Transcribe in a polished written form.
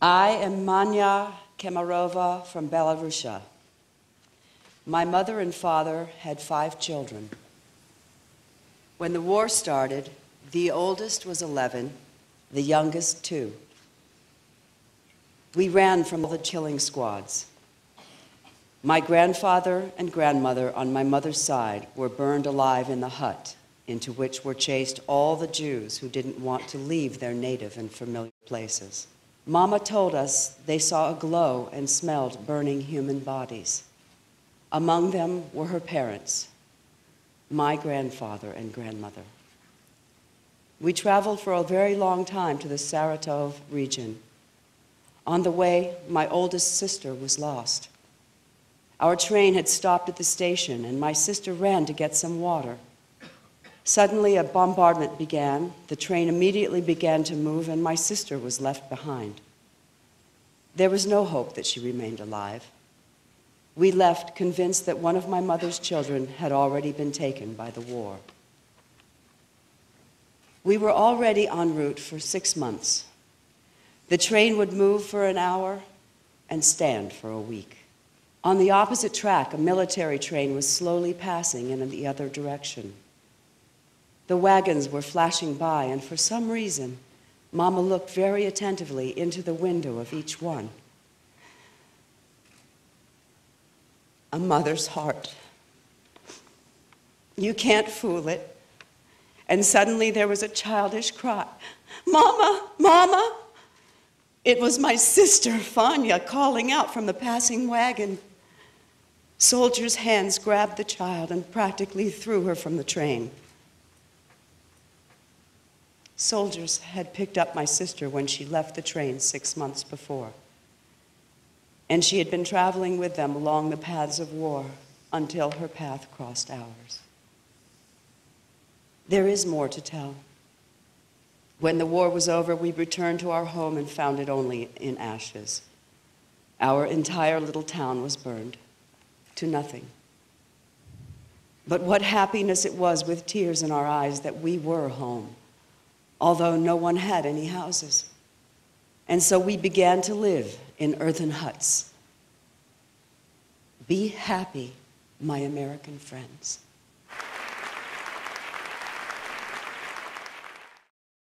I am Manya K from Belarus. My mother and father had 5 children. When the war started, the oldest was 11, the youngest 2. We ran from the killing squads. My grandfather and grandmother on my mother's side were burned alive in the hut, into which were chased all the Jews who didn't want to leave their native and familiar places. Mama told us they saw a glow and smelled burning human bodies. Among them were her parents, my grandfather and grandmother. We traveled for a very long time to the Saratov region. On the way, my oldest sister was lost. Our train had stopped at the station, and my sister ran to get some water. Suddenly, a bombardment began. The train immediately began to move, and my sister was left behind. There was no hope that she remained alive. We left convinced that one of my mother's children had already been taken by the war. We were already en route for 6 months. The train would move for an hour and stand for a week. On the opposite track, a military train was slowly passing in the other direction. The wagons were flashing by, and for some reason, Mama looked very attentively into the window of each one. A mother's heart. You can't fool it. And suddenly there was a childish cry, "Mama, Mama!" It was my sister, Fanya, calling out from the passing wagon. Soldiers' hands grabbed the child and practically threw her from the train. Soldiers had picked up my sister when she left the train 6 months before, and she had been traveling with them along the paths of war until her path crossed ours. There is more to tell. When the war was over, we returned to our home and found it only in ashes. Our entire little town was burned to nothing. But what happiness it was with tears in our eyes that we were home, although no one had any houses. And so we began to live in earthen huts. Be happy, my American friends.